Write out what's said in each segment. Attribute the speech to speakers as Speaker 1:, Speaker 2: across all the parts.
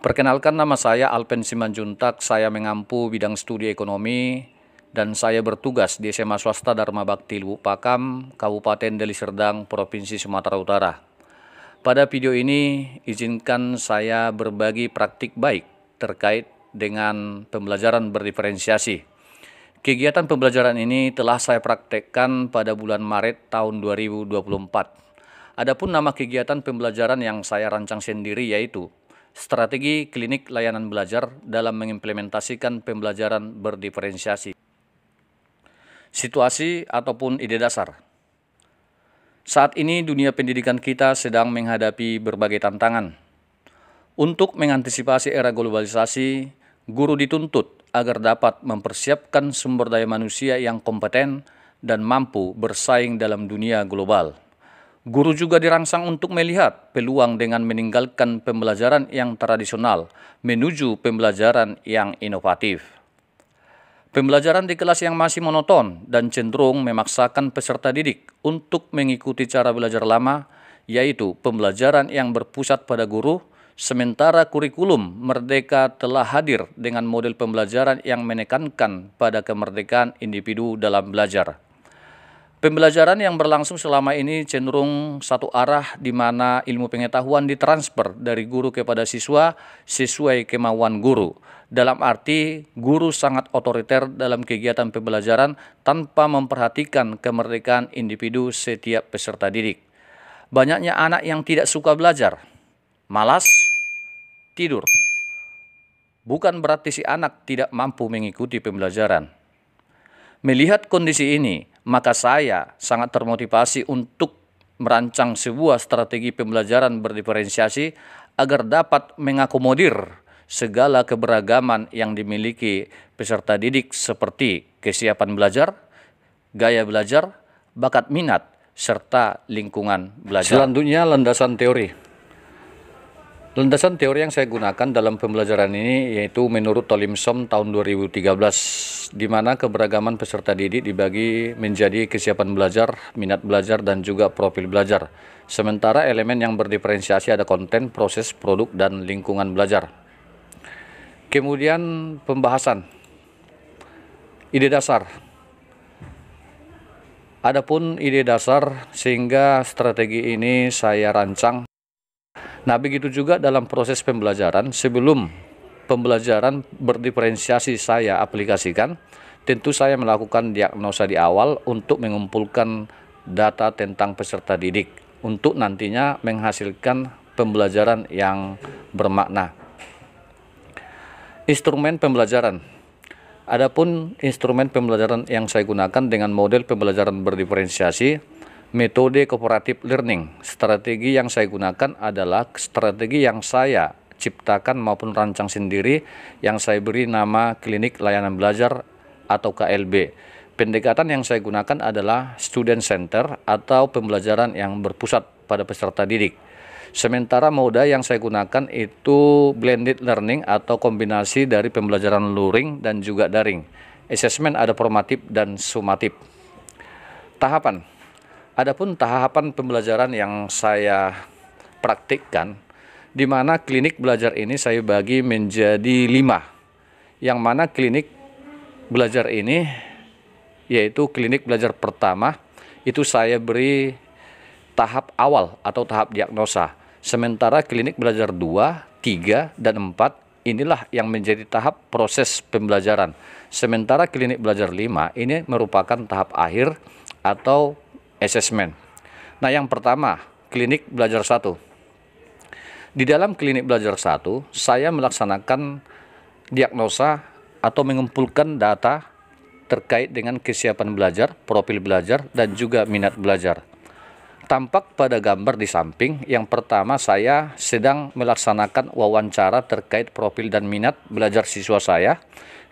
Speaker 1: Perkenalkan, nama saya Alpen Simanjuntak, saya mengampu bidang studi ekonomi dan saya bertugas di SMA Swasta Dharma Bakti Lubuk Pakam, Kabupaten Deli Serdang, Provinsi Sumatera Utara. Pada video ini, izinkan saya berbagi praktik baik terkait dengan pembelajaran berdiferensiasi. Kegiatan pembelajaran ini telah saya praktekkan pada bulan Maret tahun 2024. Adapun nama kegiatan pembelajaran yang saya rancang sendiri yaitu Strategi Klinik Layanan Belajar dalam mengimplementasikan pembelajaran berdiferensiasi. Situasi ataupun ide dasar. Saat ini dunia pendidikan kita sedang menghadapi berbagai tantangan. Untuk mengantisipasi era globalisasi, guru dituntut agar dapat mempersiapkan sumber daya manusia yang kompeten dan mampu bersaing dalam dunia global. Guru juga dirangsang untuk melihat peluang dengan meninggalkan pembelajaran yang tradisional menuju pembelajaran yang inovatif. Pembelajaran di kelas yang masih monoton dan cenderung memaksakan peserta didik untuk mengikuti cara belajar lama, yaitu pembelajaran yang berpusat pada guru, sementara kurikulum Merdeka telah hadir dengan model pembelajaran yang menekankan pada kemerdekaan individu dalam belajar. Pembelajaran yang berlangsung selama ini cenderung satu arah di mana ilmu pengetahuan ditransfer dari guru kepada siswa sesuai kemauan guru. Dalam arti, guru sangat otoriter dalam kegiatan pembelajaran tanpa memperhatikan kemerdekaan individu setiap peserta didik. Banyaknya anak yang tidak suka belajar, malas, tidur. Bukan berarti si anak tidak mampu mengikuti pembelajaran. Melihat kondisi ini, maka saya sangat termotivasi untuk merancang sebuah strategi pembelajaran berdiferensiasi agar dapat mengakomodir segala keberagaman yang dimiliki peserta didik seperti kesiapan belajar, gaya belajar, bakat minat, serta lingkungan belajar. Selanjutnya, landasan teori. Landasan teori yang saya gunakan dalam pembelajaran ini yaitu menurut Tolimsom tahun 2013, di mana keberagaman peserta didik dibagi menjadi kesiapan belajar, minat belajar, dan juga profil belajar. Sementara elemen yang berdiferensiasi ada konten, proses, produk, dan lingkungan belajar. Kemudian pembahasan. Ide dasar. Adapun ide dasar sehingga strategi ini saya rancang. Nah, begitu juga dalam proses pembelajaran, sebelum pembelajaran berdiferensiasi saya aplikasikan, tentu saya melakukan diagnosa di awal untuk mengumpulkan data tentang peserta didik, untuk nantinya menghasilkan pembelajaran yang bermakna. Instrumen pembelajaran. Adapun instrumen pembelajaran yang saya gunakan dengan model pembelajaran berdiferensiasi, metode cooperative learning. Strategi yang saya gunakan adalah strategi yang saya ciptakan maupun rancang sendiri yang saya beri nama Klinik Layanan Belajar atau KLB. Pendekatan yang saya gunakan adalah student center atau pembelajaran yang berpusat pada peserta didik. Sementara moda yang saya gunakan itu blended learning atau kombinasi dari pembelajaran luring dan juga daring. Assessment ada formatif dan sumatif. Tahapan. Adapun tahapan pembelajaran yang saya praktikkan, di mana klinik belajar ini saya bagi menjadi 5. Yang mana klinik belajar ini, yaitu klinik belajar pertama, itu saya beri tahap awal atau tahap diagnosa. Sementara klinik belajar 2, 3, dan 4, inilah yang menjadi tahap proses pembelajaran. Sementara klinik belajar 5 ini merupakan tahap akhir atau assessment. Nah, yang pertama, klinik belajar 1. Di dalam klinik belajar 1, saya melaksanakan diagnosa atau mengumpulkan data terkait dengan kesiapan belajar, profil belajar, dan juga minat belajar. Tampak pada gambar di samping, yang pertama saya sedang melaksanakan wawancara terkait profil dan minat belajar siswa saya.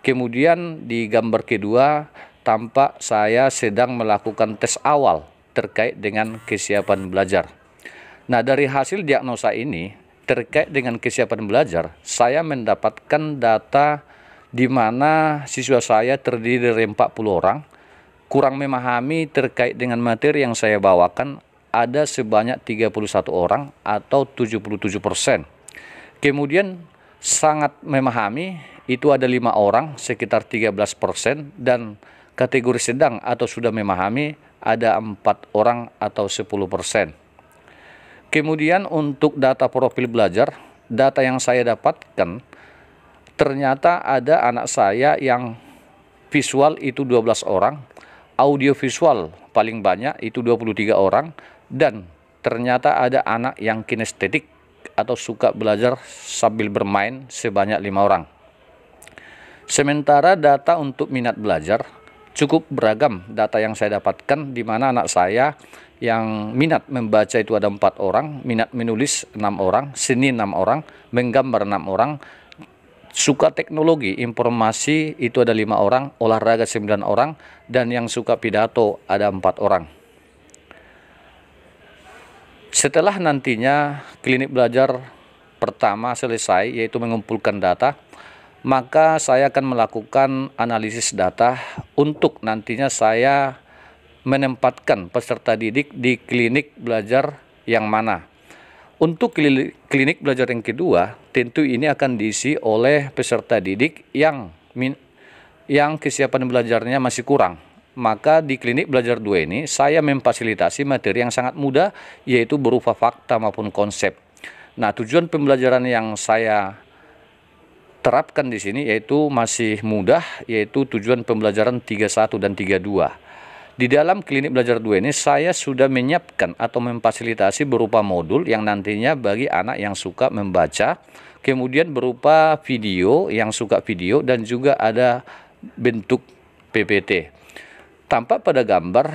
Speaker 1: Kemudian di gambar kedua, tampak saya sedang melakukan tes awal terkait dengan kesiapan belajar. Nah, dari hasil diagnosa ini terkait dengan kesiapan belajar, saya mendapatkan data di mana siswa saya terdiri dari 40 orang, kurang memahami terkait dengan materi yang saya bawakan ada sebanyak 31 orang atau 77%. Kemudian sangat memahami itu ada 5 orang, sekitar 13%, dan kategori sedang atau sudah memahami ada 4 orang atau 10%. Kemudian untuk data profil belajar, data yang saya dapatkan, ternyata ada anak saya yang visual itu 12 orang, audio visual paling banyak itu 23 orang, dan ternyata ada anak yang kinestetik atau suka belajar sambil bermain sebanyak 5 orang. Sementara data untuk minat belajar cukup beragam data yang saya dapatkan, di mana anak saya yang minat membaca itu ada 4 orang, minat menulis 6 orang, seni 6 orang, menggambar 6 orang, suka teknologi informasi itu ada 5 orang, olahraga 9 orang, dan yang suka pidato ada 4 orang. Setelah nantinya klinik belajar pertama selesai, yaitu mengumpulkan data, maka saya akan melakukan analisis data untuk nantinya saya menempatkan peserta didik di klinik belajar yang mana. Untuk klinik belajar yang kedua, tentu ini akan diisi oleh peserta didik yang kesiapan belajarnya masih kurang. Maka di klinik belajar 2 ini saya memfasilitasi materi yang sangat mudah, yaitu berupa fakta maupun konsep. Nah, tujuan pembelajaran yang saya terapkan di sini yaitu masih mudah, yaitu tujuan pembelajaran 31 dan 32. Di dalam klinik belajar 2 ini saya sudah menyiapkan atau memfasilitasi berupa modul yang nantinya bagi anak yang suka membaca, kemudian berupa video yang suka video, dan juga ada bentuk PPT. Tampak pada gambar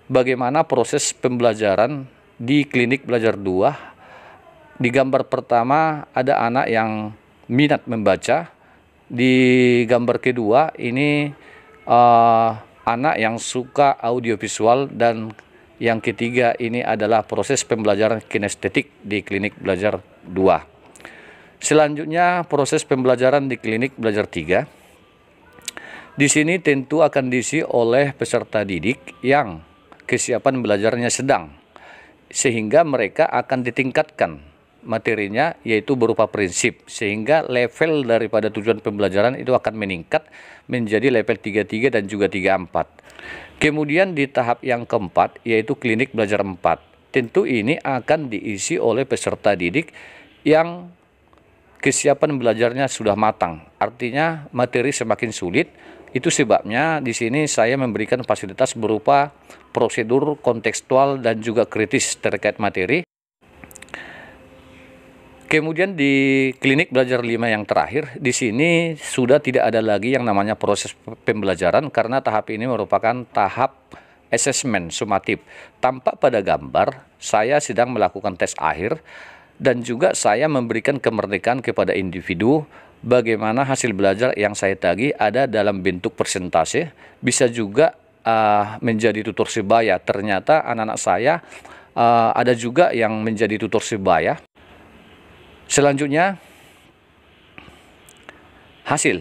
Speaker 1: bagaimana proses pembelajaran di klinik belajar 2. Di gambar pertama ada anak yang minat membaca, di gambar kedua ini anak yang suka audiovisual, dan yang ketiga ini adalah proses pembelajaran kinestetik di klinik belajar 2. Selanjutnya proses pembelajaran di klinik belajar 3. Di sini tentu akan diisi oleh peserta didik yang kesiapan belajarnya sedang, sehingga mereka akan ditingkatkan materinya yaitu berupa prinsip, sehingga level daripada tujuan pembelajaran itu akan meningkat menjadi level 33 dan juga 34. Kemudian di tahap yang keempat yaitu klinik belajar 4. Tentu ini akan diisi oleh peserta didik yang kesiapan belajarnya sudah matang. Artinya materi semakin sulit. Itu sebabnya di sini saya memberikan fasilitas berupa prosedur kontekstual dan juga kritis terkait materi. Kemudian di klinik belajar 5 yang terakhir, di sini sudah tidak ada lagi yang namanya proses pembelajaran, karena tahap ini merupakan tahap asesmen sumatif. Tampak pada gambar, saya sedang melakukan tes akhir, dan juga saya memberikan kemerdekaan kepada individu. Bagaimana hasil belajar yang saya tagih ada dalam bentuk persentase, bisa juga menjadi tutor sebaya. Ternyata anak-anak saya ada juga yang menjadi tutor sebaya. Selanjutnya, hasil.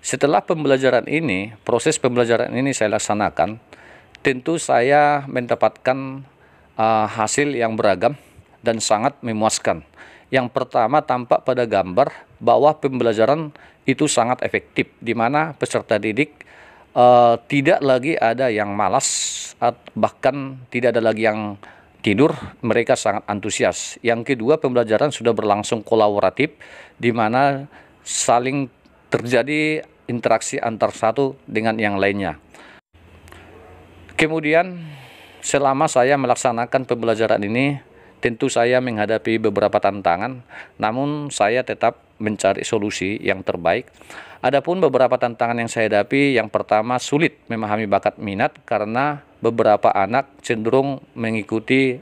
Speaker 1: Setelah pembelajaran ini, proses pembelajaran ini saya laksanakan, tentu saya mendapatkan hasil yang beragam dan sangat memuaskan. Yang pertama, tampak pada gambar bahwa pembelajaran itu sangat efektif, di mana peserta didik tidak lagi ada yang malas, bahkan tidak ada lagi yang tidur, mereka sangat antusias. Yang kedua, pembelajaran sudah berlangsung kolaboratif, di mana saling terjadi interaksi antar satu dengan yang lainnya. Kemudian, selama saya melaksanakan pembelajaran ini, tentu saya menghadapi beberapa tantangan, namun saya tetap mencari solusi yang terbaik. Adapun beberapa tantangan yang saya hadapi, yang pertama sulit memahami bakat minat karena beberapa anak cenderung mengikuti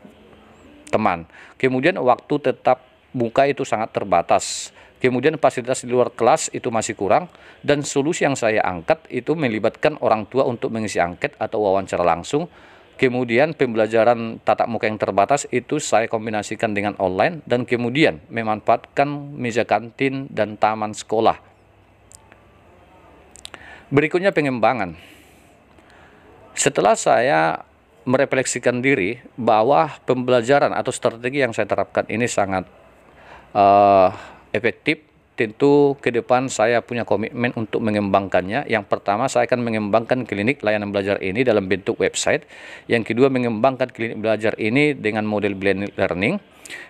Speaker 1: teman. Kemudian waktu tetap muka itu sangat terbatas. Kemudian fasilitas di luar kelas itu masih kurang, dan solusi yang saya angkat itu melibatkan orang tua untuk mengisi angket atau wawancara langsung. Kemudian pembelajaran tatap muka yang terbatas itu saya kombinasikan dengan online, dan kemudian memanfaatkan meja kantin dan taman sekolah. Berikutnya pengembangan. Setelah saya merefleksikan diri bahwa pembelajaran atau strategi yang saya terapkan ini sangat efektif, tentu ke depan saya punya komitmen untuk mengembangkannya. Yang pertama, saya akan mengembangkan klinik layanan belajar ini dalam bentuk website. Yang kedua, mengembangkan klinik belajar ini dengan model blended learning.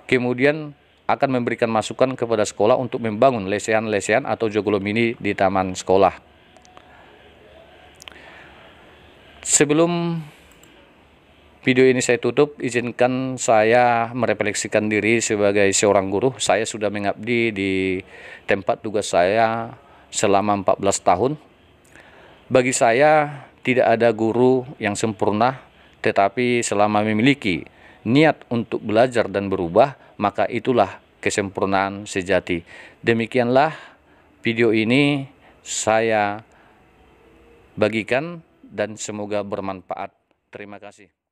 Speaker 1: Kemudian akan memberikan masukan kepada sekolah untuk membangun lesehan-lesehan atau joglo mini di taman sekolah. Sebelum video ini saya tutup, izinkan saya merefleksikan diri sebagai seorang guru. Saya sudah mengabdi di tempat tugas saya selama 14 tahun. Bagi saya, tidak ada guru yang sempurna, tetapi selama memiliki niat untuk belajar dan berubah, maka itulah kesempurnaan sejati. Demikianlah video ini saya bagikan dan semoga bermanfaat. Terima kasih.